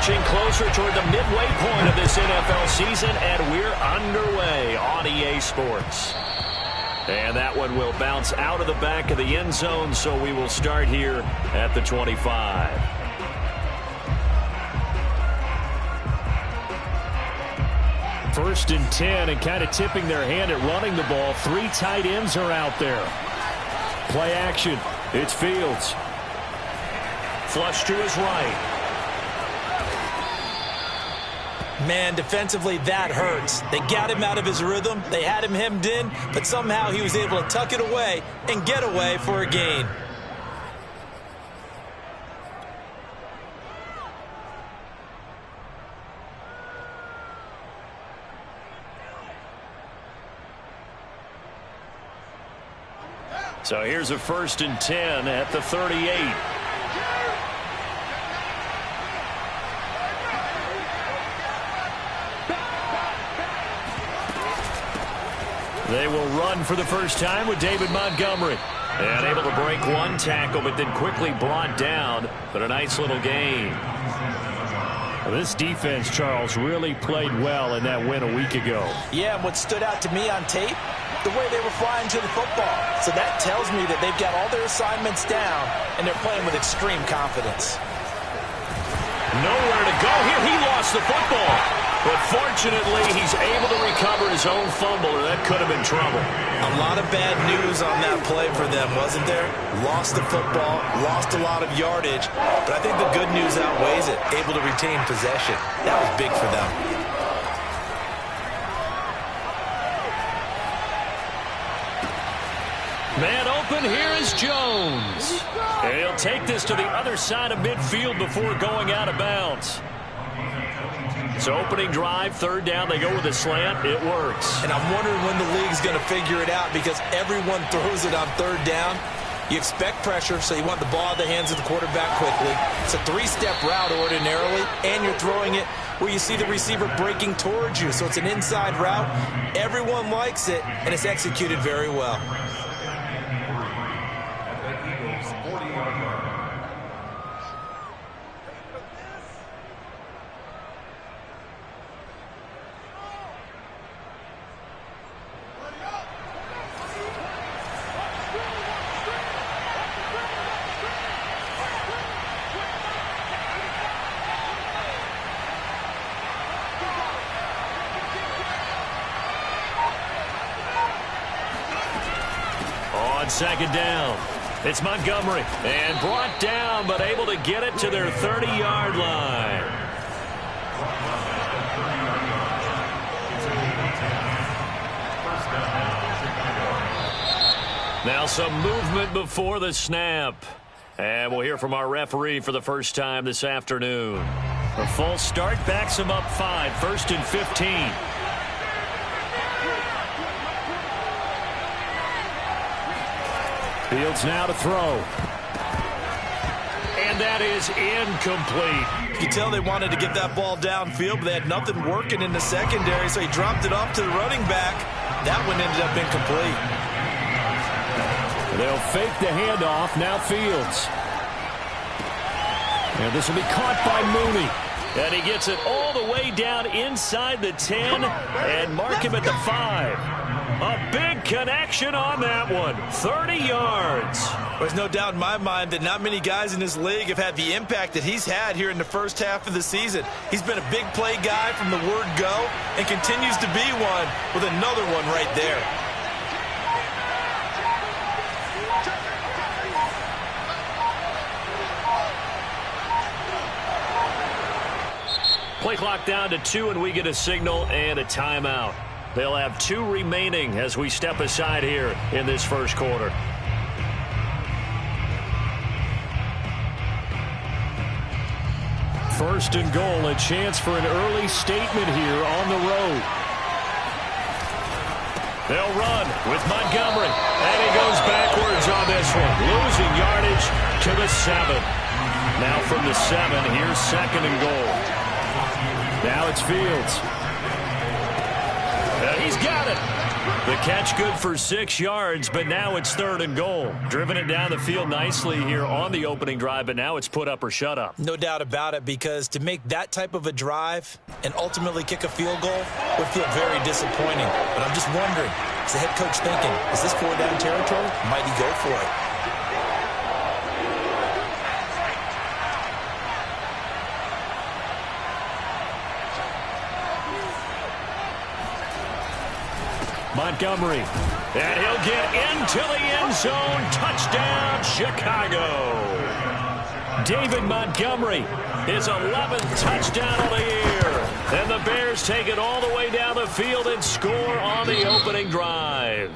Inching closer toward the midway point of this NFL season, and we're underway on EA Sports. And that one will bounce out of the back of the end zone, so we will start here at the 25. First and 10, and kind of tipping their hand at running the ball. 3 tight ends are out there. Play action. It's Fields. Flush to his right. Man, defensively, that hurts. They got him out of his rhythm. They had him hemmed in, but somehow he was able to tuck it away and get away for a gain. So here's a first and 10 at the 38. They will run for the first time with David Montgomery. And able to break one tackle, but then quickly brought down. But a nice little gain. This defense, Charles, really played well in that win a week ago. Yeah, and what stood out to me on tape, the way they were flying to the football. So that tells me that they've got all their assignments down, and they're playing with extreme confidence. Nowhere to go here. He lost the football. But fortunately, he's able to recover his own fumble, or that could have been trouble. A lot of bad news on that play for them, wasn't there? Lost the football, lost a lot of yardage, but I think the good news outweighs it. Able to retain possession. That was big for them. Man open, here is Jones. And he'll take this to the other side of midfield before going out of bounds. So opening drive, third down, they go with a slant. It works. And I'm wondering when the league's going to figure it out because everyone throws it on third down. You expect pressure, so you want the ball in the hands of the quarterback quickly. It's a 3-step route ordinarily, and you're throwing it where you see the receiver breaking towards you. So it's an inside route. Everyone likes it, and it's executed very well. Second down. It's Montgomery. And brought down, but able to get it to their 30-yard line. Now some movement before the snap. And we'll hear from our referee for the first time this afternoon. A false start backs him up 5. First and 15. Fields now to throw. And that is incomplete. You can tell they wanted to get that ball downfield, but they had nothing working in the secondary, so he dropped it off to the running back. That one ended up incomplete. They'll fake the handoff. Now Fields. And this will be caught by Mooney. And he gets it all the way down inside the 10 and mark him at the 5. A big connection on that one. 30 yards. There's no doubt in my mind that not many guys in this league have had the impact that he's had here in the first half of the season. He's been a big play guy from the word go and continues to be one with another one right there. Play clock down to 2, and we get a signal and a timeout. They'll have 2 remaining as we step aside here in this first quarter. First and goal, a chance for an early statement here on the road. They'll run with Montgomery, and he goes backwards on this one, losing yardage to the 7. Now from the 7, here's second and goal. Now it's Fields. He's got it. The catch good for 6 yards, but now it's 3rd and goal. Driven it down the field nicely here on the opening drive, but now it's put up or shut up. No doubt about it, because to make that type of a drive and ultimately kick a field goal would feel very disappointing. But I'm just wondering, is the head coach thinking, is this 4-down territory? Might he go for it? Montgomery, and he'll get into the end zone. Touchdown, Chicago. David Montgomery, his 11th touchdown of the year. And the Bears take it all the way down the field and score on the opening drive.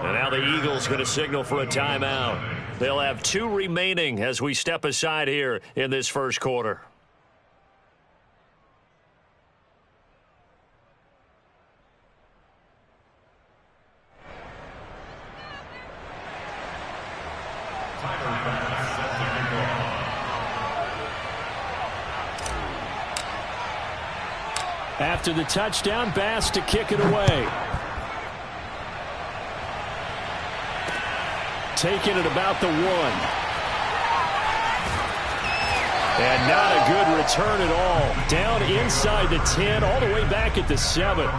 And now the Eagles going to signal for a timeout. They'll have 2 remaining as we step aside here in this first quarter. After the touchdown, Bass to kick it away. Taking it about the 1. And not a good return at all. Down inside the 10, all the way back at the 7.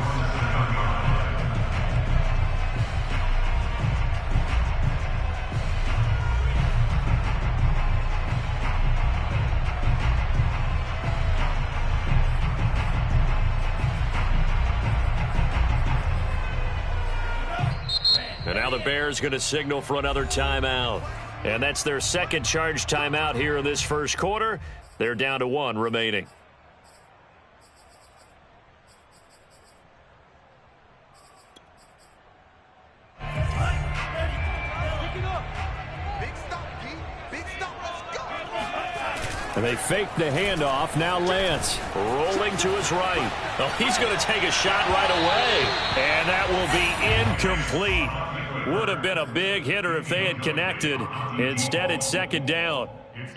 And now the Bears going to signal for another timeout. And that's their second charge timeout here in this first quarter. They're down to 1 remaining. And they fake the handoff. Now Lance rolling to his right. Oh, he's going to take a shot right away. And that will be incomplete. Would have been a big hitter if they had connected. Instead, it's 2nd down.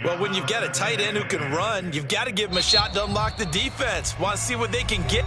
Well, when you've got a tight end who can run, you've got to give him a shot to unlock the defense. Want to see what they can get.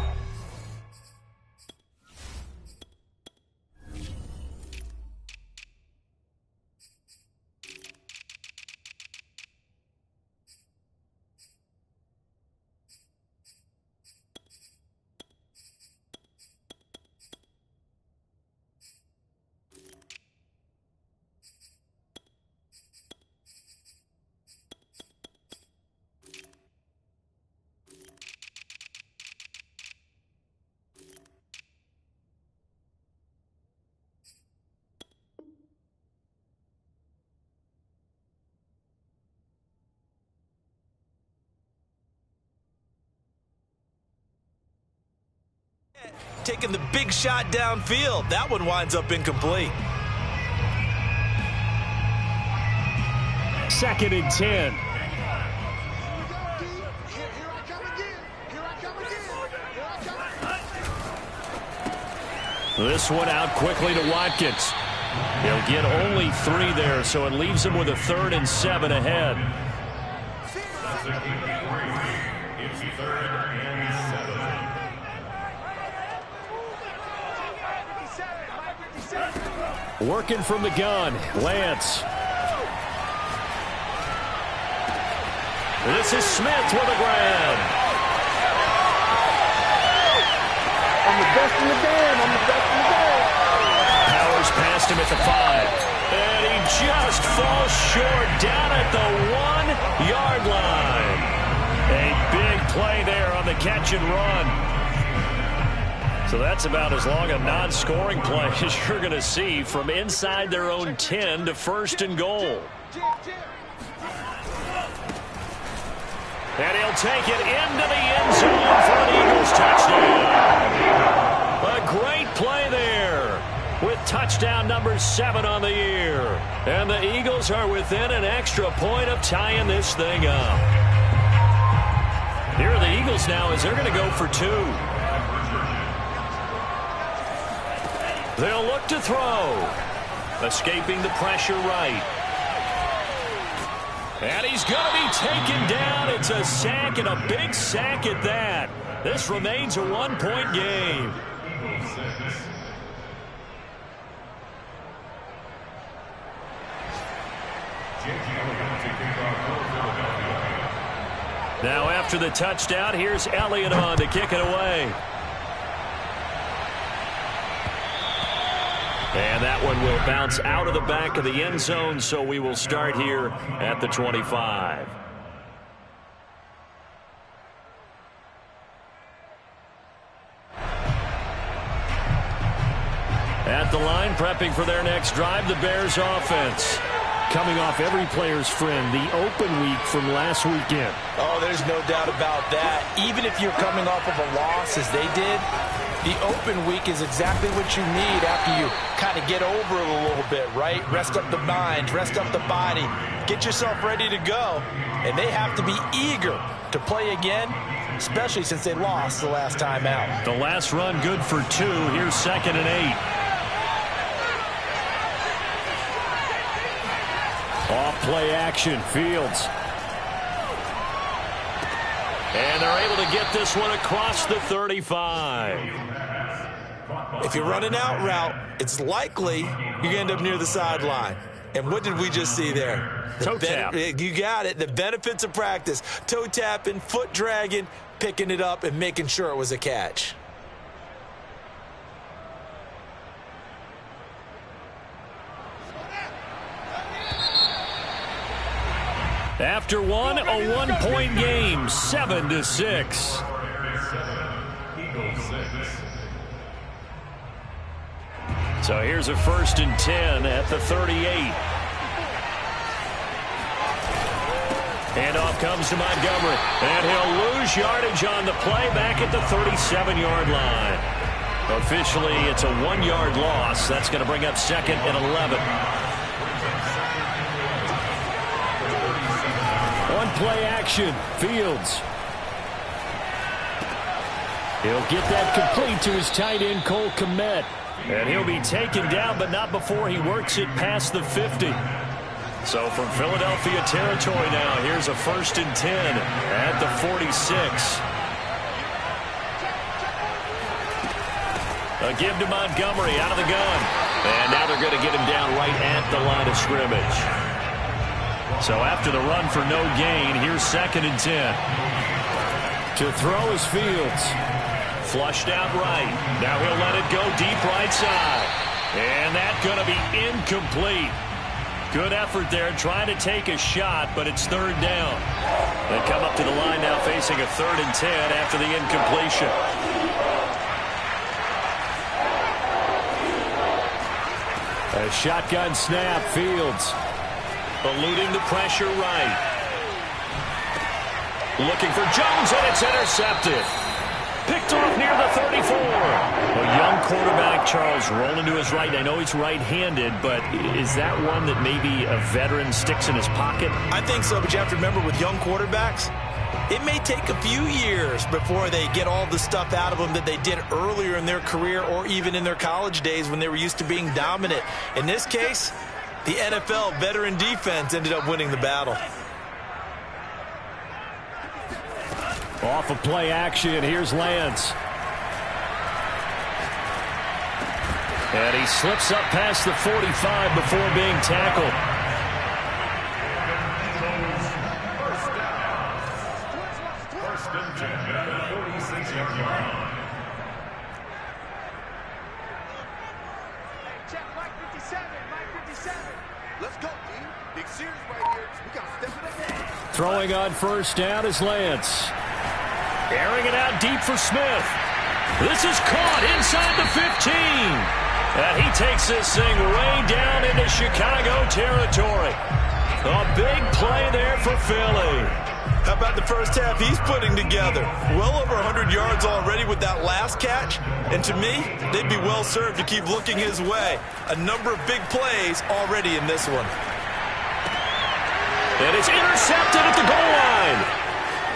Taking the big shot downfield. That one winds up incomplete. 2nd and 10. This one out quickly to Watkins. He'll get only 3 there, so it leaves him with a 3rd and 7 ahead. Working from the gun, Lance. This is Smith with a grab. I'm the best in the game. I'm the best in the game. Powers past him at the 5. And he just falls short down at the 1-yard line. A big play there on the catch and run. So that's about as long a non-scoring play as you're going to see from inside their own 10 to 1st and goal. And he'll take it into the end zone for an Eagles touchdown. A great play there with touchdown number 7 on the year. And the Eagles are within an extra point of tying this thing up. Here are the Eagles now as they're going to go for 2. They'll look to throw. Escaping the pressure right. And he's going to be taken down. It's a sack, and a big sack at that. This remains a 1-point game. Now after the touchdown, here's Elliott on to kick it away. And that one will bounce out of the back of the end zone, so we will start here at the 25. At the line, prepping for their next drive, the Bears offense. Coming off every player's friend, the open week from last weekend. Oh, there's no doubt about that. Even if you're coming off of a loss as they did, the open week is exactly what you need after you kind of get over it a little bit, right? Rest up the mind, rest up the body, get yourself ready to go. And they have to be eager to play again, especially since they lost the last time out. The last run good for 2. Here's 2nd and 8. Off play action, Fields. And they're able to get this one across the 35. If you're running out route, it's likely you're going to end up near the sideline. And what did we just see there? Toe tap. You got it. The benefits of practice. Toe tapping, foot dragging, picking it up, and making sure it was a catch. After one, a one-point game, 7-6. So here's a 1st and 10 at the 38. Handoff comes to Montgomery, and he'll lose yardage on the play back at the 37-yard line. Officially, it's a 1-yard loss. That's going to bring up 2nd and 11. Play action, Fields. He'll get that complete to his tight end, Cole Kmet. And he'll be taken down, but not before he works it past the 50. So from Philadelphia territory now, here's a 1st and 10 at the 46. A give to Montgomery out of the gun. And now they're going to get him down right at the line of scrimmage. So after the run for no gain, here's 2nd and 10. To throw is Fields. Flushed out right. Now he'll let it go deep right side. And that's going to be incomplete. Good effort there trying to take a shot, but it's 3rd down. They come up to the line now facing a 3rd and 10 after the incompletion. A shotgun snap, Fields. Eluding the pressure right. Looking for Jones, and it's intercepted. Picked off near the 34. A young quarterback, Charles, rolling to his right. I know he's right-handed, but is that one that maybe a veteran sticks in his pocket? I think so, but you have to remember with young quarterbacks, it may take a few years before they get all the stuff out of them that they did earlier in their career or even in their college days when they were used to being dominant. In this case, the NFL veteran defense ended up winning the battle. Off of play action, here's Lance. And he slips up past the 45 before being tackled. Throwing on 1st down is Lance. Airing it out deep for Smith. This is caught inside the 15. And he takes this thing way down into Chicago territory. A big play there for Philly. How about the first half he's putting together? Well over 100 yards already with that last catch. And to me, they'd be well served to keep looking his way. A number of big plays already in this one. And it's intercepted at the goal line.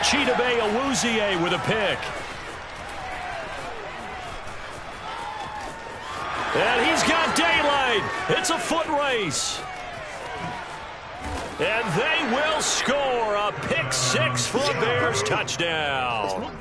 Chidobe Awuzie with a pick. And he's got daylight. It's a foot race. And they will score a pick-6 for a Bears touchdown.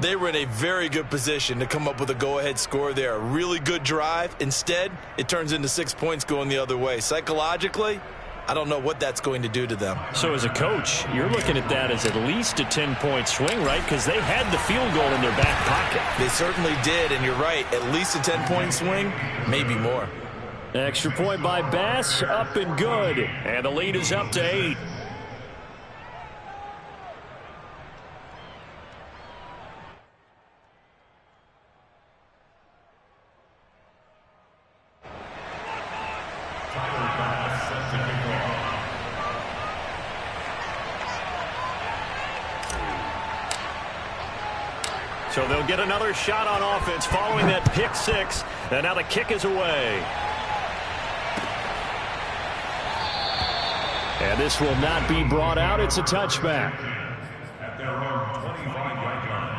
They were in a very good position to come up with a go-ahead score there. A really good drive. Instead, it turns into 6 points going the other way. Psychologically, I don't know what that's going to do to them. So as a coach, you're looking at that as at least a 10-point swing, right? Because they had the field goal in their back pocket. They certainly did, and you're right. At least a 10-point swing, maybe more. Extra point by Bass, up and good. And the lead is up to 8. So they'll get another shot on offense following that pick six. And now the kick is away. And this will not be brought out. It's a touchback. At their own 25-yard line.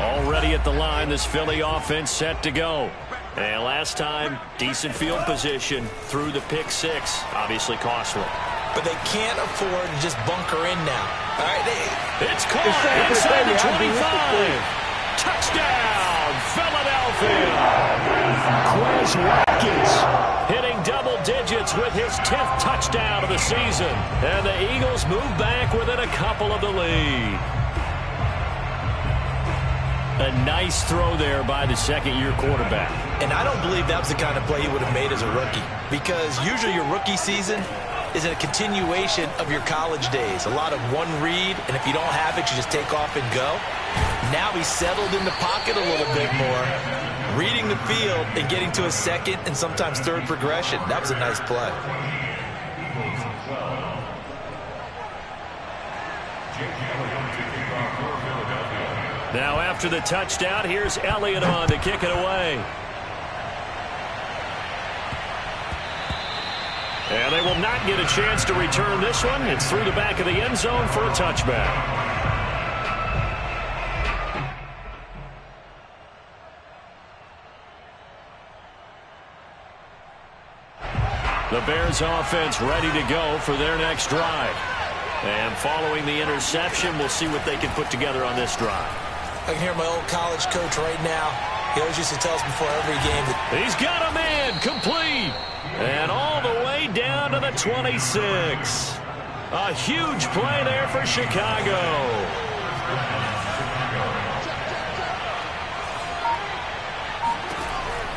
Already at the line, this Philly offense set to go. And last time, decent field position through the pick six. Obviously costly. But they can't afford to just bunker in now. All right, it's caught inside the 25. Touchdown, Philadelphia. Quez Watkins hitting double digits with his 10th touchdown of the season. And the Eagles move back within a couple of the lead. A nice throw there by the second-year quarterback. And I don't believe that was the kind of play he would have made as a rookie. Because usually your rookie season is a continuation of your college days. A lot of one read, and if you don't have it, you just take off and go. Now he's settled in the pocket a little bit more, reading the field and getting to a second and sometimes third progression. That was a nice play. Now after the touchdown, here's Elliott on to kick it away. And they will not get a chance to return this one. It's through the back of the end zone for a touchback. The Bears offense ready to go for their next drive. And following the interception, we'll see what they can put together on this drive. I can hear my old college coach right now. He always used to tell us before every game that he's got a man complete. And all the way down to the 26. A huge play there for Chicago.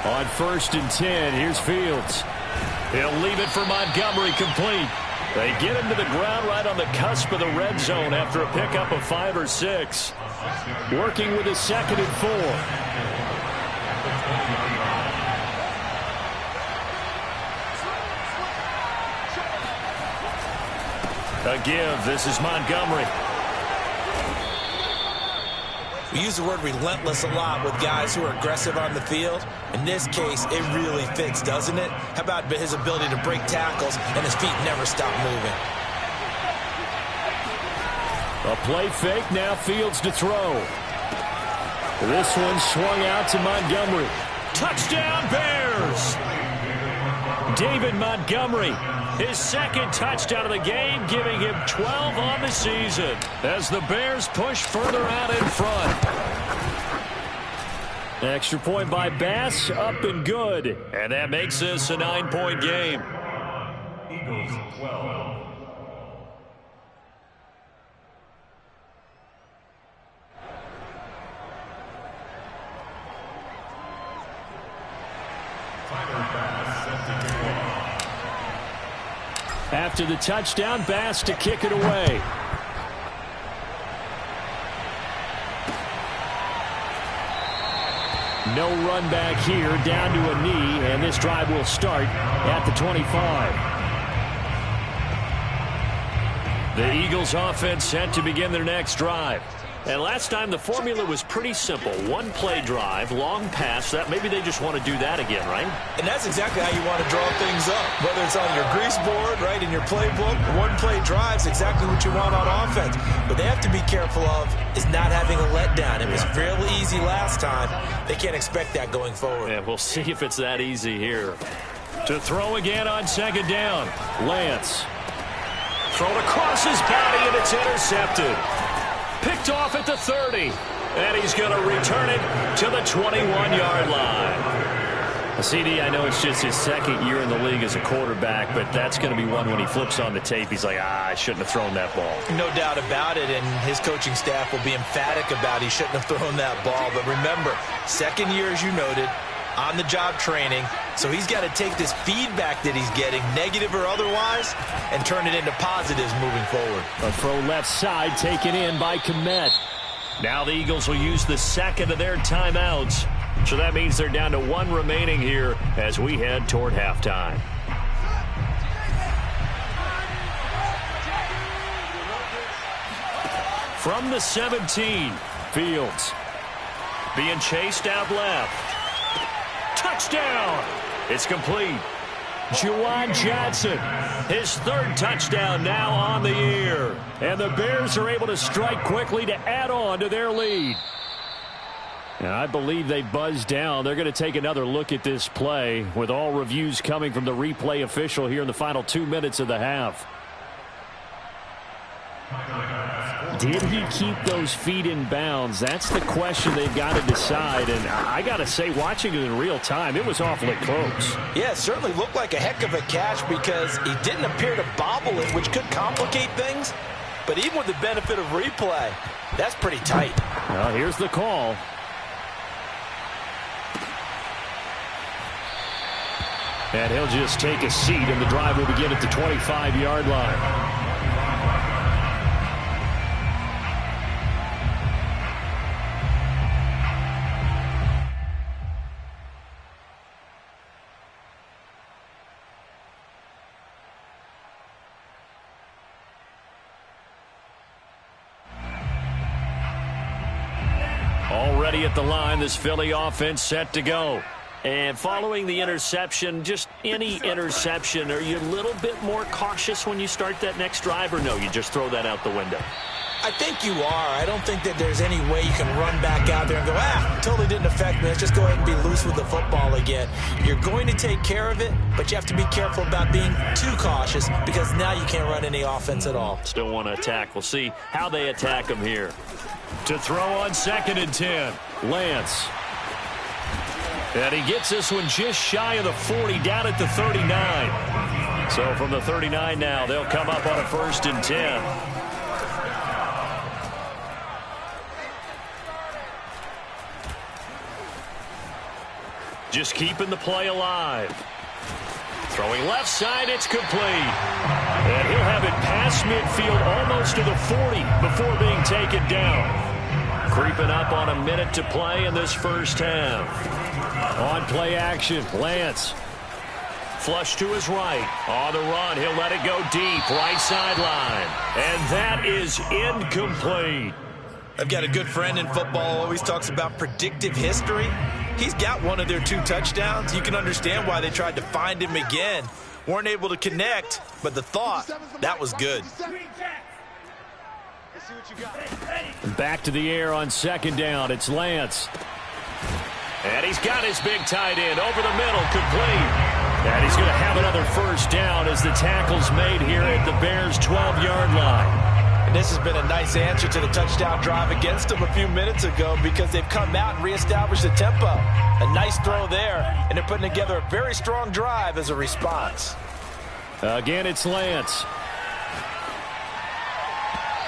On 1st and 10, here's Fields. He'll leave it for Montgomery complete. They get him to the ground right on the cusp of the red zone after a pickup of 5 or 6. Working with a 2nd and 4. A give. This is Montgomery. We use the word relentless a lot with guys who are aggressive on the field. In this case, it really fits, doesn't it? How about his ability to break tackles and his feet never stop moving? A play fake, now Fields to throw. This one swung out to Montgomery. Touchdown, Bears! David Montgomery, his 2nd touchdown of the game, giving him 12 on the season as the Bears push further out in front. Extra point by Bass, up and good. And that makes this a 9-point game. Eagles 12. After the touchdown, Bass to kick it away. No run back here, down to a knee, and this drive will start at the 25. The Eagles offense set to begin their next drive. And last time the formula was pretty simple. One play drive, long pass. That maybe they just want to do that again, right? And that's exactly how you want to draw things up. Whether it's on your grease board, right, in your playbook, one play drive's exactly what you want on offense. What they have to be careful of is not having a letdown. It was real easy last time. They can't expect that going forward. Yeah, we'll see if it's that easy here. To To throw again on second down. Lance. Thrown across his body, and it's intercepted. Picked off at the 30. And he's going to return it to the 21-yard line. CD, I know it's just his second year in the league as a quarterback, but that's going to be one when he flips on the tape. He's like, I shouldn't have thrown that ball. No doubt about it, and his coaching staff will be emphatic about he shouldn't have thrown that ball. But remember, second year, as you noted, on-the-job training, so he's got to take this feedback that he's getting, negative or otherwise, and turn it into positives moving forward. A throw left side taken in by Kmet. Now the Eagles will use the second of their timeouts. So that means they're down to one remaining here as we head toward halftime. From the 17, Fields being chased out left. Touchdown! It's complete. Juwan Johnson, his third touchdown now on the year. And the Bears are able to strike quickly to add on to their lead. And I believe they buzzed down. They're going to take another look at this play with all reviews coming from the replay official here in the final 2 minutes of the half. Did he keep those feet in bounds? That's the question they've got to decide. And I got to say, watching it in real time, it was awfully close. Yeah, it certainly looked like a heck of a catch because he didn't appear to bobble it, which could complicate things. But even with the benefit of replay, that's pretty tight. Well, here's the call. And he'll just take a seat, and the drive will begin at the 25-yard line. Already at the line, this Philly offense set to go. And following the interception, just any interception, are you a little bit more cautious when you start that next drive, or no, you just throw that out the window? I think you are. I don't think that there's any way you can run back out there and go, totally didn't affect me. Let's just go ahead and be loose with the football again. You're going to take care of it, but you have to be careful about being too cautious because now you can't run any offense at all. Still want to attack. We'll see how they attack him here. To throw on 2nd and 10, Lance. And he gets this one just shy of the 40, down at the 39. So from the 39 now, they'll come up on a 1st and 10. Just keeping the play alive. Throwing left side, it's complete. And he'll have it past midfield almost to the 40 before being taken down. Creeping up on a minute to play in this first half. On play action, Lance. Flush to his right. On the run, he'll let it go deep, right sideline. And that is incomplete. I've got a good friend in football, always talks about predictive history. He's got one of their 2 touchdowns. You can understand why they tried to find him again. Weren't able to connect, but the thought, that was good. Back to the air on 2nd down. It's Lance. And he's got his big tight end over the middle, complete. And he's going to have another 1st down as the tackle's made here at the Bears' 12-yard line. And this has been a nice answer to the touchdown drive against them a few minutes ago because they've come out and reestablished the tempo. A nice throw there, and they're putting together a very strong drive as a response. Again, it's Lance.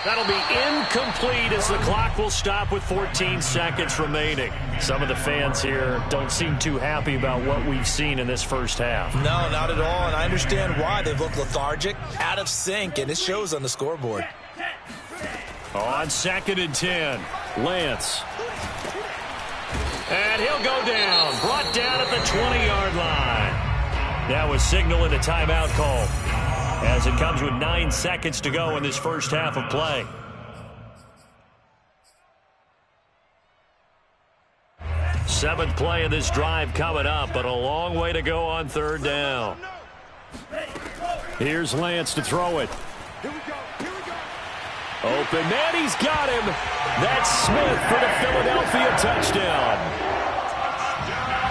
That'll be incomplete as the clock will stop with 14 seconds remaining. Some of the fans here don't seem too happy about what we've seen in this first half. No, not at all, and I understand why. They've looked lethargic, out of sync, and it shows on the scoreboard. On 2nd and 10, Lance. And he'll go down, brought down at the 20-yard line. That was signaling a timeout call, as it comes with 9 seconds to go in this first half of play. Seventh play of this drive coming up, but a long way to go on 3rd down. Here's Lance to throw it. Open man, he's got him. That's Smith for the Philadelphia touchdown.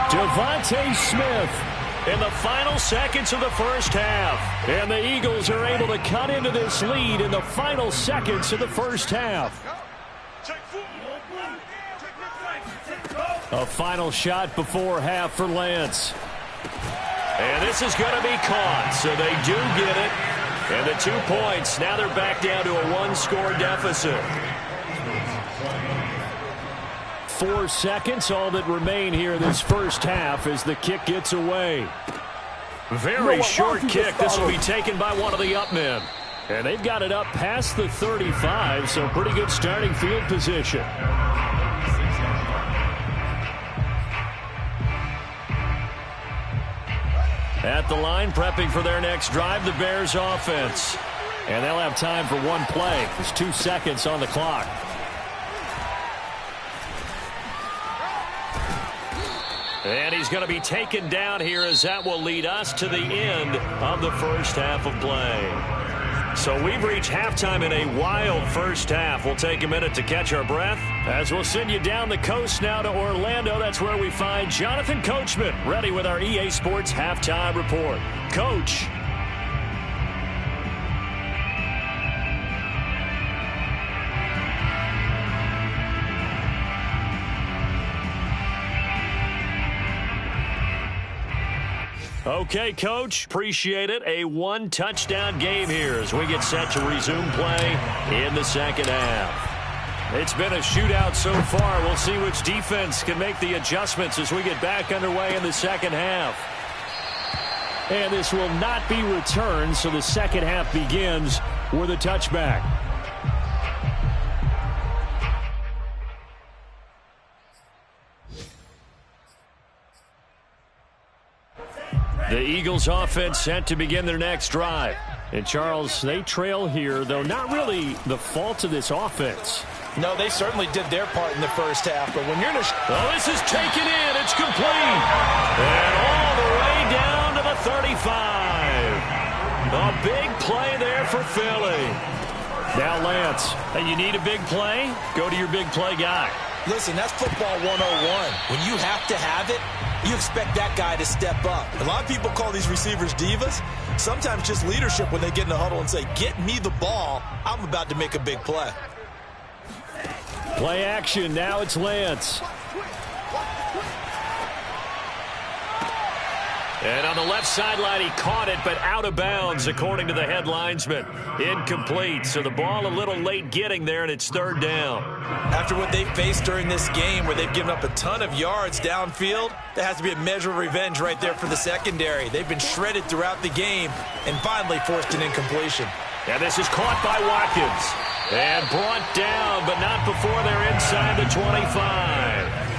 Devontae Smith in the final seconds of the first half. And the Eagles are able to cut into this lead in the final seconds of the first half. A final shot before half for Lance. And this is going to be caught, so they do get it. And the 2 points, now they're back down to a one-score deficit. 4 seconds, all that remain here in this first half as the kick gets away. Very short kick. This will be taken by one of the up men. And they've got it up past the 35, so pretty good starting field position. At the line, prepping for their next drive, the Bears offense. And they'll have time for one play. There's 2 seconds on the clock. And he's going to be taken down here as that will lead us to the end of the first half of play. So we've reached halftime in a wild first half. We'll take a minute to catch our breath as we'll send you down the coast now to Orlando. That's where we find Jonathan Coachman ready with our EA Sports Halftime Report. Coach. Okay, Coach, appreciate it. A one-touchdown game here as we get set to resume play in the second half. It's been a shootout so far. We'll see which defense can make the adjustments as we get back underway in the second half. And this will not be returned, so the second half begins with a touchback. The Eagles offense set to begin their next drive. And Charles, they trail here, though not really the fault of this offense. No, they certainly did their part in the first half, but when you're in a... Oh, this is taken in. It's complete. And all the way down to the 35. A big play there for Philly. Now Lance, hey, you need a big play? Go to your big play guy. Listen, that's football 101. When you have to have it, you expect that guy to step up. A lot of people call these receivers divas. Sometimes just leadership when they get in the huddle and say, get me the ball. I'm about to make a big play. Play action. Now it's Lance. And on the left sideline, he caught it, but out of bounds, according to the head linesman. Incomplete. So the ball a little late getting there, and it's third down. After what they faced during this game where they've given up a ton of yards downfield, there has to be a measure of revenge right there for the secondary. They've been shredded throughout the game and finally forced an incompletion. And this is caught by Watkins. And brought down, but not before they're inside the 25.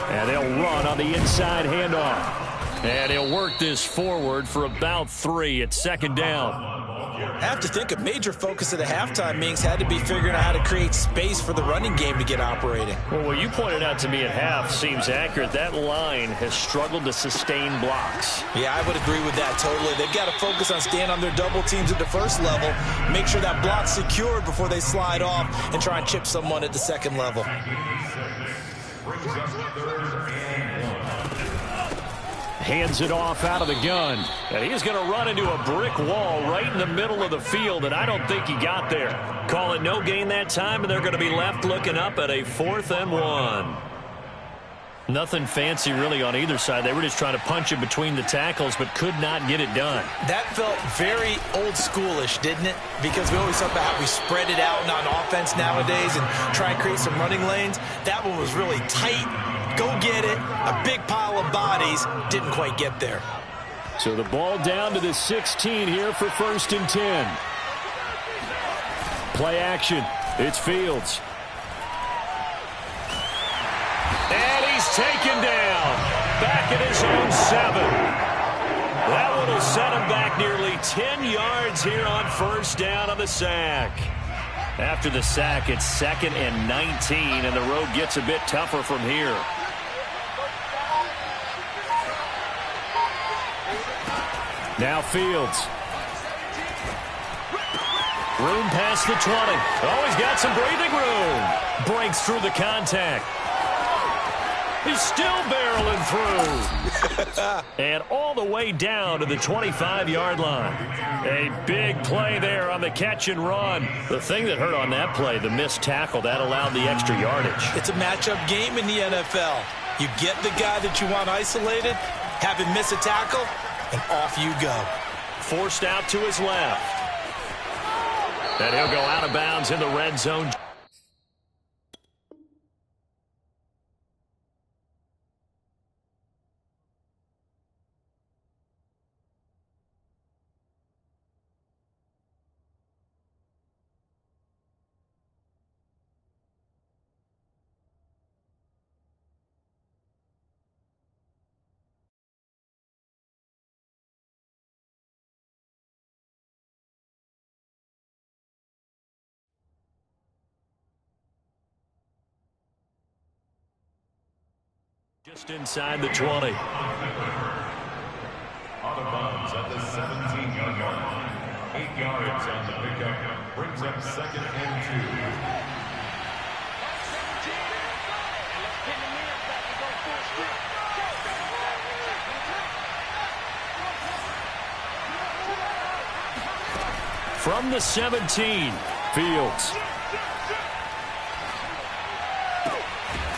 And they'll run on the inside handoff. And he'll work this forward for about 3 at second down. I have to think a major focus of the halftime meetings had to be figuring out how to create space for the running game to get operating. Well, what you pointed out to me at half seems accurate. That line has struggled to sustain blocks. Yeah, I would agree with that totally. They've got to focus on staying on their double teams at the first level, make sure that block's secured before they slide off and try and chip someone at the second level. Hands it off out of the gun. And he's going to run into a brick wall right in the middle of the field, and I don't think he got there. Call it no gain that time, and they're going to be left looking up at a 4th and 1. Nothing fancy really on either side. They were just trying to punch it between the tackles, but could not get it done. That felt very old schoolish, didn't it? Because we always talk about how we spread it out on offense nowadays and try and create some running lanes. That one was really tight. Go get it. A big pile of bodies. Didn't quite get there. So the ball down to the 16 here for 1st and 10. Play action. It's Fields. And he's taken down. Back at his own 7. That one will set him back nearly 10 yards here on 1st down on the sack. After the sack, it's 2nd and 19, and the road gets a bit tougher from here. Now Fields. Room past the 20. Oh, he's got some breathing room. Breaks through the contact. He's still barreling through. And all the way down to the 25-yard line. A big play there on the catch and run. The thing that hurt on that play, the missed tackle, that allowed the extra yardage. It's a matchup game in the NFL. You get the guy that you want isolated, have him miss a tackle, and off you go. Forced out to his left. And he'll go out of bounds in the red zone. Just inside the 20. Out of bounds at the 17-yard line. 8 yards on the pickup. Brings up 2nd and 2. From the 17, Fields.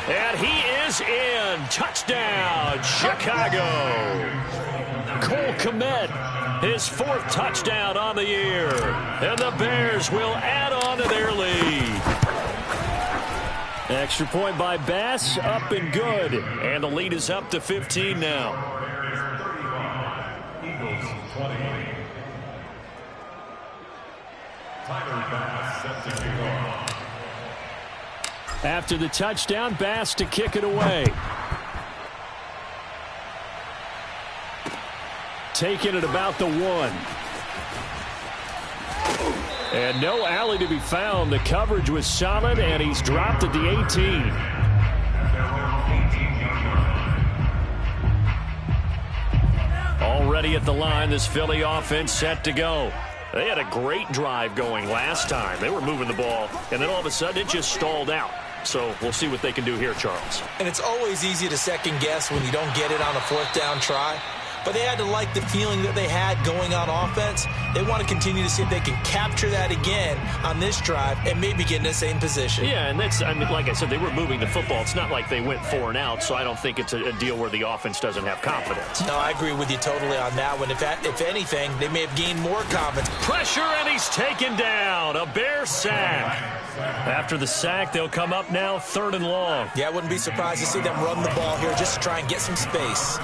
And he is in. Touchdown, Chicago. Cole Kmet, his 4th touchdown on the year. And the Bears will add on to their lead. Extra point by Bass, up and good. And the lead is up to 15 now. Eagles 20. Tyler Bass set to kick off. After the touchdown, Bass to kick it away. Taking it about the 1. And no alley to be found. The coverage was solid, and he's dropped at the 18. Already at the line, this Philly offense set to go. They had a great drive going last time. They were moving the ball, and then all of a sudden it just stalled out. So we'll see what they can do here, Charles. And it's always easy to second guess when you don't get it on a 4th down try. But they had to like the feeling that they had going on offense. They want to continue to see if they can capture that again on this drive and maybe get in the same position. Yeah, and that's, I mean, like I said, they were moving the football. It's not like they went 4 and out, so I don't think it's a deal where the offense doesn't have confidence. No, I agree with you totally on that one. If anything, they may have gained more confidence. Pressure, and he's taken down. A Bear sack. After the sack, they'll come up now 3rd and long. Yeah, I wouldn't be surprised to see them run the ball here just to try and get some space.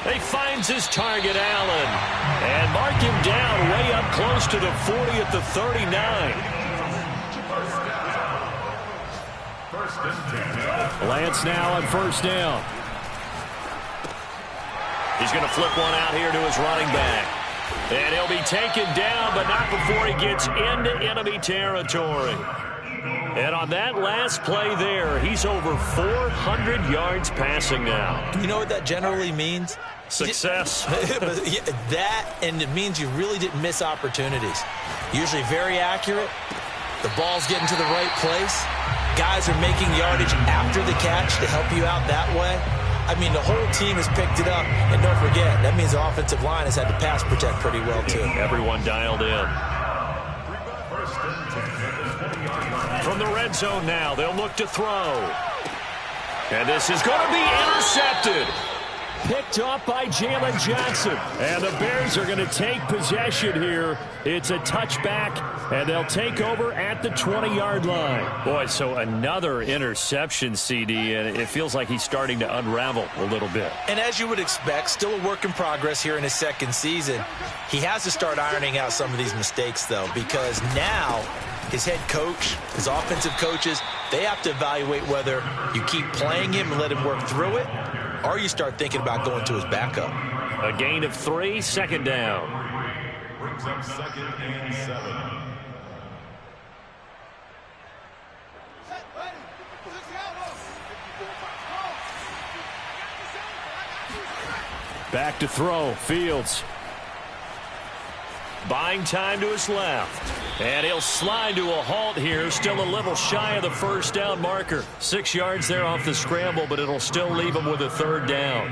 He finds his target, Allen, and mark him down way up close to the 40 at the 39. Lance now on 1st down. He's going to flip one out here to his running back. And he'll be taken down, but not before he gets into enemy territory. And on that last play there, he's over 400 yards passing now. You know what that generally means? Success. That, and it means you really didn't miss opportunities. Usually very accurate. The ball's getting to the right place. Guys are making yardage after the catch to help you out that way. I mean, the whole team has picked it up. And don't forget, that means the offensive line has had to pass protect pretty well, too. Everyone dialed in. From the red zone now, they'll look to throw. And this is going to be intercepted. Picked off by Jalen Johnson. And the Bears are going to take possession here. It's a touchback, and they'll take over at the 20-yard line. Boy, so another interception, CD, and it feels like he's starting to unravel a little bit. And as you would expect, still a work in progress here in his 2nd season. He has to start ironing out some of these mistakes, though, because now his head coach, his offensive coaches, they have to evaluate whether you keep playing him and let him work through it, or you start thinking about going to his backup. A gain of 3, 2nd down. Brings up 2nd and 7. Back to throw, Fields. Buying time to his left. And he'll slide to a halt here, still a little shy of the first down marker. 6 yards there off the scramble, but it'll still leave him with a third down.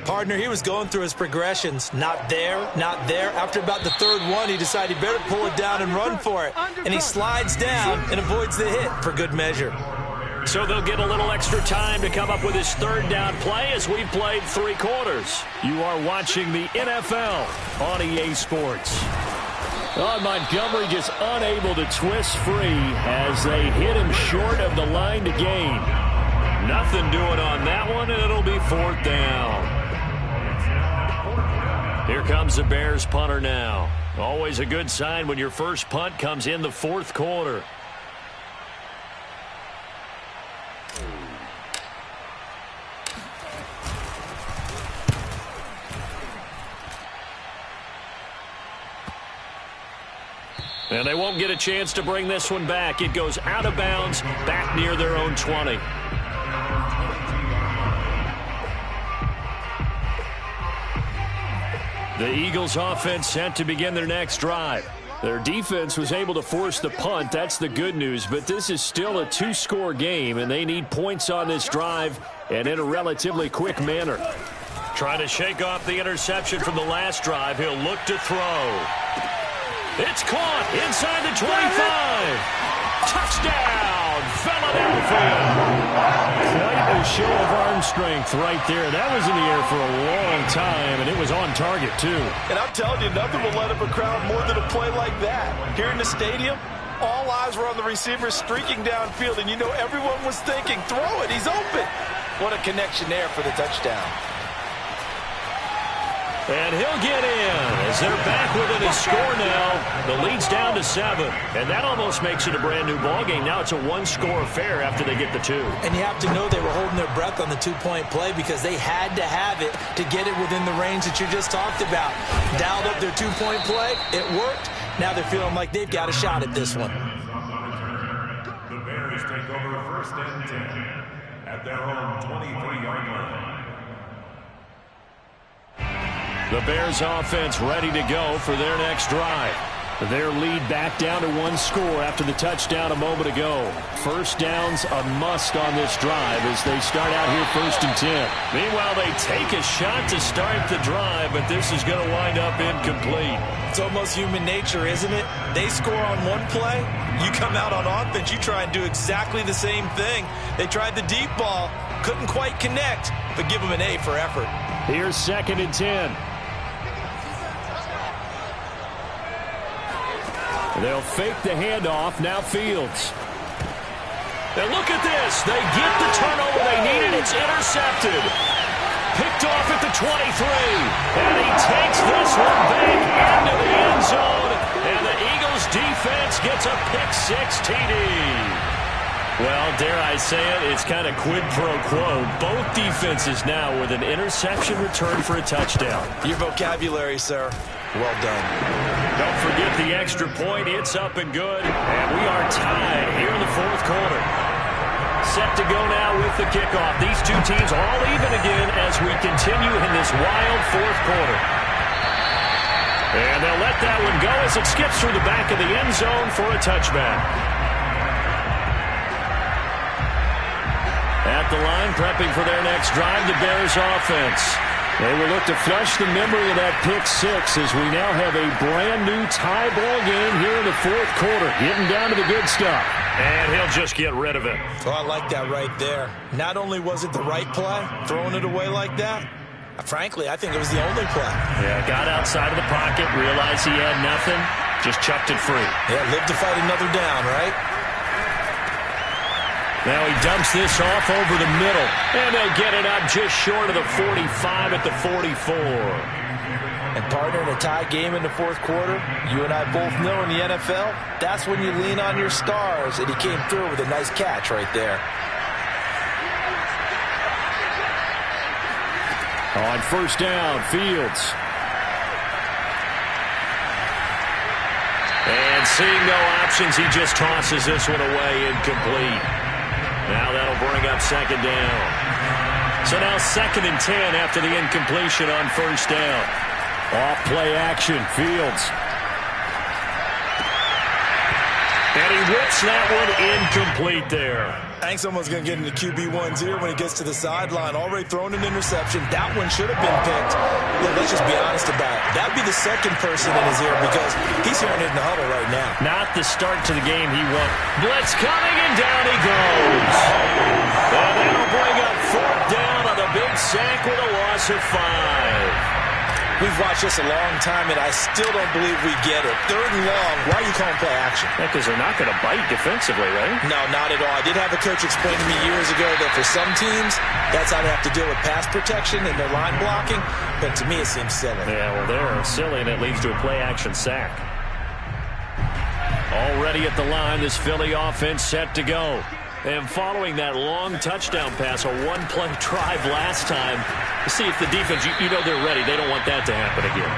Partner, he was going through his progressions. Not there, not there. After about the third one, he decided he better pull it down and run for it. And he slides down and avoids the hit for good measure. So they'll get a little extra time to come up with his third down play as we've played 3 quarters. You are watching the NFL on EA Sports. Montgomery just unable to twist free as they hit him short of the line to gain. Nothing doing on that one, and it'll be 4th down. Here comes the Bears punter now. Always a good sign when your first punt comes in the 4th quarter. And they won't get a chance to bring this one back. It goes out of bounds, back near their own 20. The Eagles offense set to begin their next drive. Their defense was able to force the punt. That's the good news. But this is still a 2-score game, and they need points on this drive and in a relatively quick manner. Trying to shake off the interception from the last drive. He'll look to throw. It's caught inside the 25. Touchdown, Philadelphia. Quite a show of arm strength right there. That was in the air for a long time, and it was on target, too. And I'm telling you, nothing will let up a crowd more than a play like that. Here in the stadium, all eyes were on the receiver streaking downfield, and you know everyone was thinking, throw it, he's open. What a connection there for the touchdown. And he'll get in as they're back within a score now. The lead's down to 7. And that almost makes it a brand-new ballgame. Now it's a 1-score affair after they get the 2. And you have to know they were holding their breath on the 2-point play because they had to have it to get it within the range that you just talked about. Dialed up their 2-point play. It worked. Now they're feeling like they've got a shot at this one. The Bears take over 1st and 10 at their own 23-yard line. The Bears offense ready to go for their next drive. Their lead back down to 1 score after the touchdown a moment ago. First down's a must on this drive as they start out here 1st and 10. Meanwhile, they take a shot to start the drive, but this is going to wind up incomplete. It's almost human nature, isn't it? They score on one play. You come out on offense, you try and do exactly the same thing. They tried the deep ball, couldn't quite connect, but give them an A for effort. Here's 2nd and 10. They'll fake the handoff. Now Fields. And look at this. They get the turnover they needed. It's intercepted. Picked off at the 23. And he takes this one back into the end zone. And the Eagles defense gets a pick-6 TD. Well, dare I say it, it's kind of quid pro quo. Both defenses now with an interception return for a touchdown. Your vocabulary, sir. Well done. Don't forget the extra point. It's up and good. And we are tied here in the 4th quarter. Set to go now with the kickoff. These two teams all even again as we continue in this wild 4th quarter. And they'll let that one go as it skips through the back of the end zone for a touchback. At the line, prepping for their next drive, the Bears offense. They will look to flush the memory of that pick-6 as we now have a brand-new tie ball game here in the 4th quarter. Getting down to the good stuff. And he'll just get rid of it. Oh, I like that right there. Not only was it the right play, throwing it away like that, frankly, I think it was the only play. Yeah, got outside of the pocket, realized he had nothing, just chucked it free. Yeah, live to fight another down, right? Now he dumps this off over the middle, and they'll get it up just short of the 45 at the 44. And partner, in a tie game in the 4th quarter, you and I both know in the NFL, that's when you lean on your stars, and he came through with a nice catch right there. On 1st down, Fields. And seeing no options, he just tosses this one away, incomplete. Now that'll bring up 2nd down. So now 2nd and 10 after the incompletion on 1st down. Off play action, Fields. And he whips that one incomplete there. I think someone's going to get into QB1's ear when he gets to the sideline. Already thrown an interception. That one should have been picked. Look, let's just be honest about it. That'd be the second person in his ear because he's hearing it in the huddle right now. Not the start to the game he won. Blitz coming, and down he goes. And that'll bring up fourth down on the big sack with a loss of 5. We've watched this a long time, and I still don't believe we get it. Third and long, why are you calling play action? Because they're not going to bite defensively, right? No, not at all. I did have a coach explain to me years ago that for some teams, that's how they have to deal with pass protection and their line blocking. But to me, it seems silly. Yeah, well, they're silly, and it leads to a play-action sack. Already at the line, this Philly offense set to go. And following that long touchdown pass, a one-play drive last time, to see if the defense, you know they're ready. They don't want that to happen again.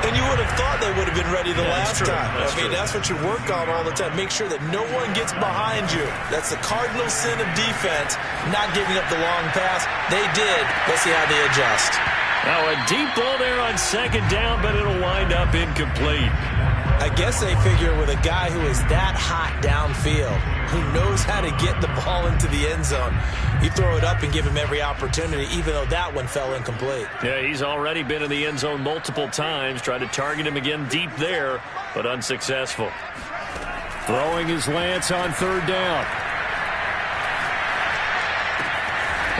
And you would have thought they would have been ready the last time. That's what you work on all the time. Make sure that no one gets behind you. That's the cardinal sin of defense, not giving up the long pass. They did. Let's see how they adjust. Now a deep ball there on second down, but it'll wind up incomplete. I guess they figure with a guy who is that hot downfield, who knows how to get the ball into the end zone, you throw it up and give him every opportunity, even though that one fell incomplete. Yeah, he's already been in the end zone multiple times, tried to target him again deep there, but unsuccessful. Throwing his Lance on third down.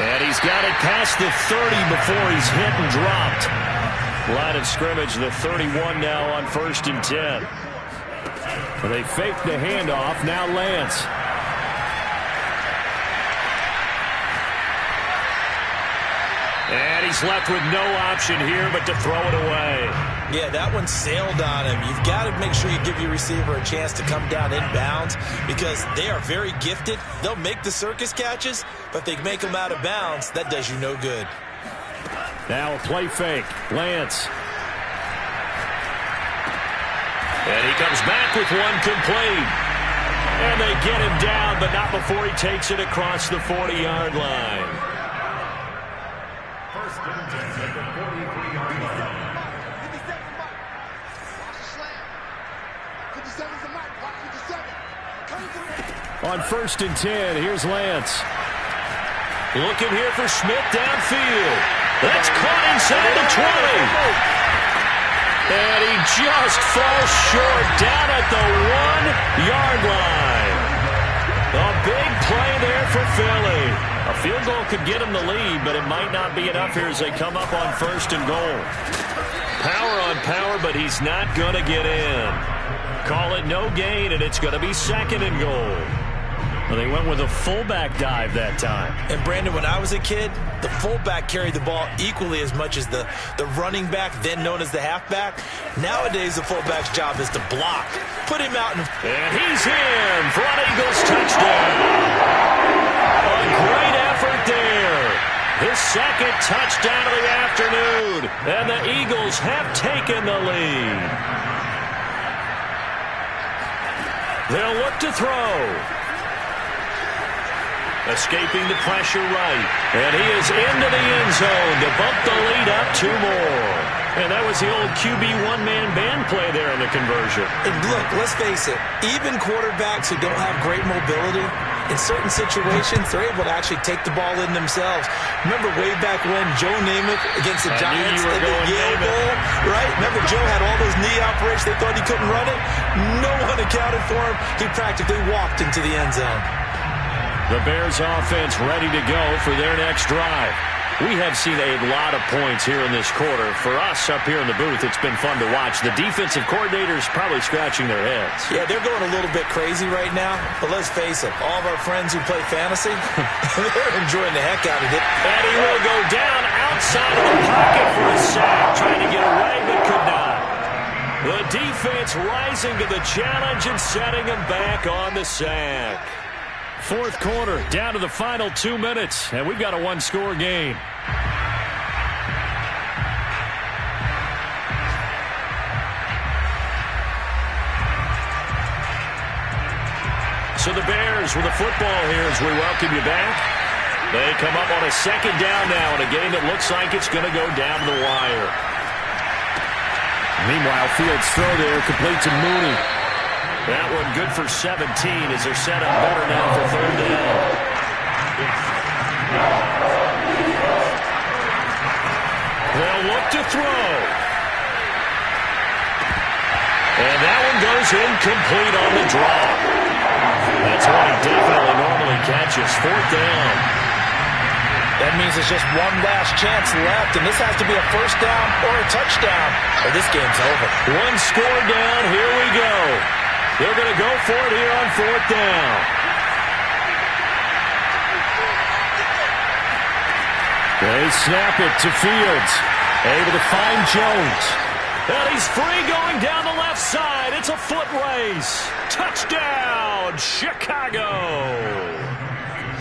And he's got it past the 30 before he's hit and dropped. Line of scrimmage, the 31 now on 1st and 10. They fake the handoff. Now Lance. And he's left with no option here but to throw it away. Yeah, that one sailed on him. You've got to make sure you give your receiver a chance to come down inbounds because they are very gifted. They'll make the circus catches, but they make them out of bounds. That does you no good. Now a play fake. Lance. And he comes back with one complete. And they get him down, but not before he takes it across the 40-yard line. First and 10 at the 43-yard line. On 1st and 10, here's Lance. Looking here for Smith downfield. That's caught inside the 20. And he just falls short down at the 1-yard line. A big play there for Philly. A field goal could get him the lead, but it might not be enough here as they come up on 1st and goal. Power on power, but he's not going to get in. Call it no gain, and it's going to be 2nd and goal. Well, they went with a fullback dive that time. And, Brandon, when I was a kid, the fullback carried the ball equally as much as the running back, then known as the halfback. Nowadays, the fullback's job is to block. Put him out. And he's in for an Eagles touchdown. A great effort there. His 2nd touchdown of the afternoon. And the Eagles have taken the lead. They'll look to throw. Escaping the pressure right. And he is into the end zone to bump the lead up 2 more. And that was the old QB one-man band play there in the conversion. And look, let's face it, even quarterbacks who don't have great mobility, in certain situations, they're able to actually take the ball in themselves. Remember way back when Joe Namath against the Giants in the Yale Bowl, right? Remember Joe had all those knee operations. They thought he couldn't run it. No one accounted for him. He practically walked into the end zone. The Bears offense ready to go for their next drive. We have seen a lot of points here in this quarter. For us up here in the booth, it's been fun to watch. The defensive coordinators probably scratching their heads. Yeah, they're going a little bit crazy right now. But let's face it, all of our friends who play fantasy, they're enjoying the heck out of it. And he will go down outside of the pocket for a sack. Trying to get away, but could not. The defense rising to the challenge and setting him back on the sack. 4th quarter, down to the final 2 minutes, and we've got a 1-score game. So the Bears with the football here as we welcome you back. They come up on a 2nd down now in a game that looks like it's going to go down to the wire. Meanwhile, Fields' throw there complete to Mooney. That one good for 17 as they're set up better now for third down. They'll look to throw. And that one goes incomplete on the drop. That's one he definitely normally catches. Fourth down. That means there's just one last chance left, and this has to be a first down or a touchdown, or this game's over. One score down. Here we go. They're going to go for it here on fourth down. They snap it to Fields. Able to find Jones. And he's free going down the left side. It's a foot race. Touchdown, Chicago.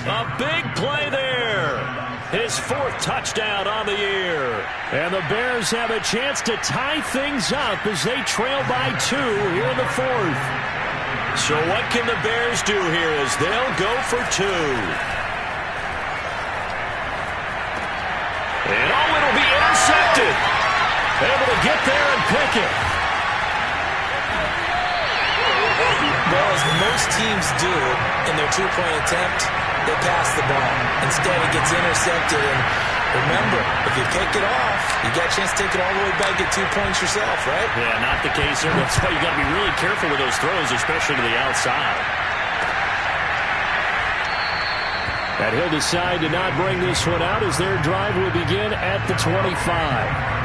A big play there. His fourth touchdown on the year. And the Bears have a chance to tie things up as they trail by 2 here in the fourth. So what can the Bears do here as they'll go for 2? And it'll be intercepted. Able to get there and pick it. Well, as most teams do in their two-point attempt, they pass the ball. Instead, it gets intercepted. And remember, if you pick it off, you got a chance to take it all the way back, get 2 points yourself, right? Yeah, not the case here. That's why you got to be really careful with those throws, especially to the outside. And he'll decide to not bring this one out as their drive will begin at the 25.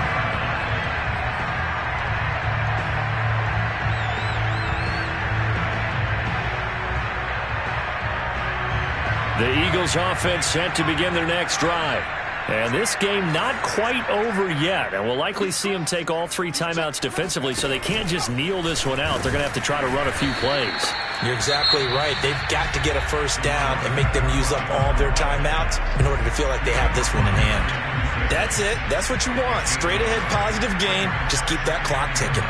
The Eagles offense set to begin their next drive. And this game not quite over yet. And we'll likely see them take all 3 timeouts defensively, so they can't just kneel this one out. They're going to have to try to run a few plays. You're exactly right. They've got to get a first down and make them use up all their timeouts in order to feel like they have this one in hand. That's it. That's what you want. Straight ahead positive game. Just keep that clock ticking.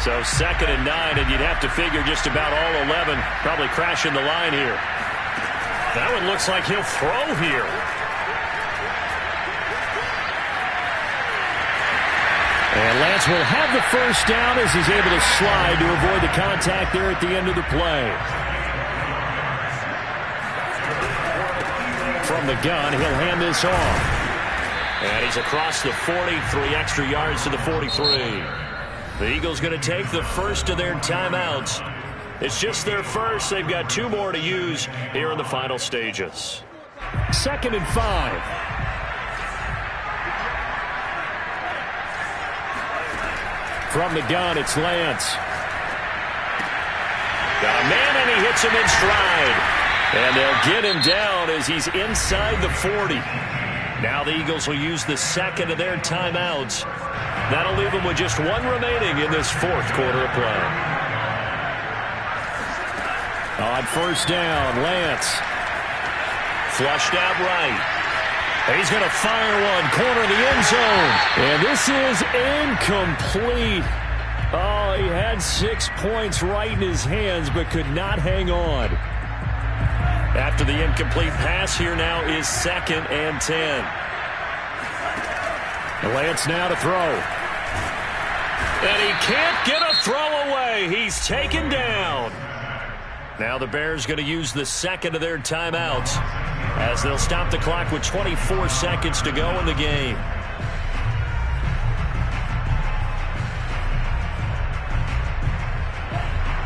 So 2nd and 9, and you'd have to figure just about all 11 probably crashing the line here. That one looks like he'll throw here. And Lance will have the first down as he's able to slide to avoid the contact there at the end of the play. From the gun, he'll hand this off. And he's across the 40, 3 extra yards to the 43. The Eagles going to take the first of their timeouts. It's just their first. They've got 2 more to use here in the final stages. 2nd and 5. From the gun, it's Lance. Got a man, and he hits him in stride. And they'll get him down as he's inside the 40. Now the Eagles will use the 2nd of their timeouts. That'll leave them with just 1 remaining in this 4th quarter of play. On first down, Lance. Flushed out right. He's going to fire one, corner of the end zone. And this is incomplete. Oh, he had 6 points right in his hands, but could not hang on. After the incomplete pass, here now is 2nd and 10. Lance now to throw. And he can't get a throw away. He's taken down. Now the Bears going to use the 2nd of their timeouts as they'll stop the clock with 24 seconds to go in the game.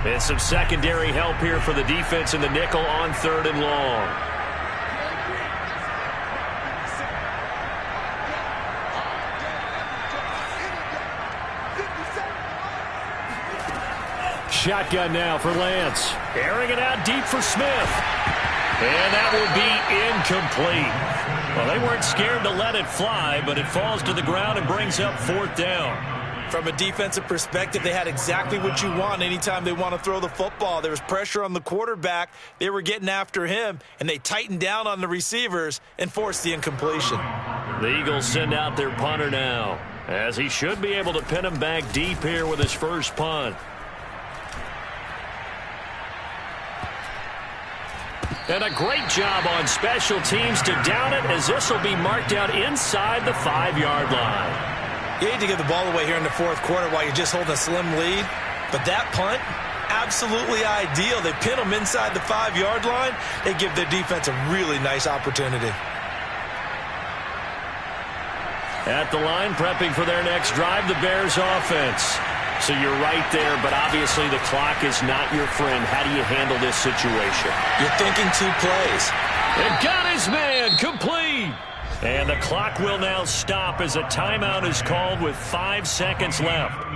And some secondary help here for the defense in the nickel on 3rd and long. Shotgun now for Lance. Airing it out deep for Smith. And that will be incomplete. Well, they weren't scared to let it fly, but it falls to the ground and brings up 4th down. From a defensive perspective, they had exactly what you want anytime they want to throw the football. There was pressure on the quarterback. They were getting after him, and they tightened down on the receivers and forced the incompletion. The Eagles send out their punter now, as he should be able to pin him back deep here with his first punt. And a great job on special teams to down it, as this will be marked out inside the 5-yard line. You hate to give the ball away here in the fourth quarter while you're just holding a slim lead. But that punt, absolutely ideal. They pin them inside the 5-yard line. They give their defense a really nice opportunity. At the line, prepping for their next drive, the Bears offense. So you're right there, but obviously the clock is not your friend. How do you handle this situation? You're thinking 2 plays. And got his man complete. And the clock will now stop as a timeout is called with 5 seconds left.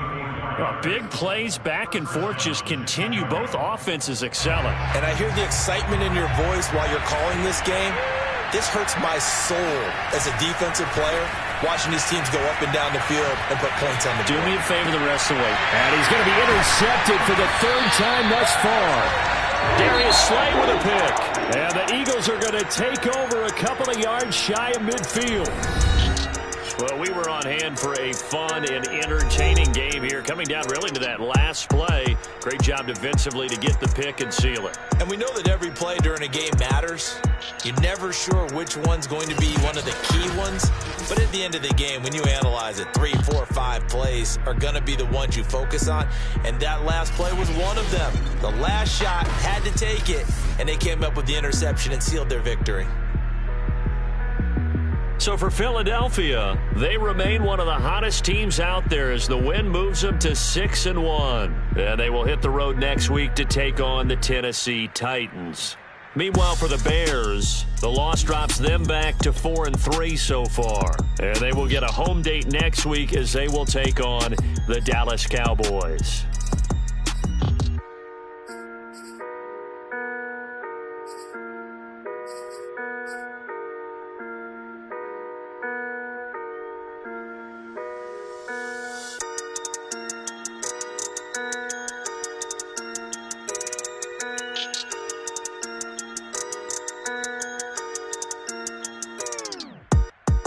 Big plays back and forth just continue. Both offenses excelling. And I hear the excitement in your voice while you're calling this game. This hurts my soul as a defensive player, watching these teams go up and down the field and put points on the board. Do me a favor the rest of the way. And he's going to be intercepted for the 3rd time thus far. Darius Slay with a pick. And the Eagles are going to take over a couple of yards shy of midfield. Well, we were on hand for a fun and entertaining game here. Coming down really to that last play. Great job defensively to get the pick and seal it. And we know that every play during a game matters. You're never sure which one's going to be one of the key ones. But at the end of the game, when you analyze it, 3, 4, 5 plays are going to be the ones you focus on. And that last play was one of them. The last shot had to take it, and they came up with the interception and sealed their victory. So for Philadelphia, they remain one of the hottest teams out there as the win moves them to 6-1. And they will hit the road next week to take on the Tennessee Titans. Meanwhile, for the Bears, the loss drops them back to 4-3 so far. And they will get a home date next week as they will take on the Dallas Cowboys.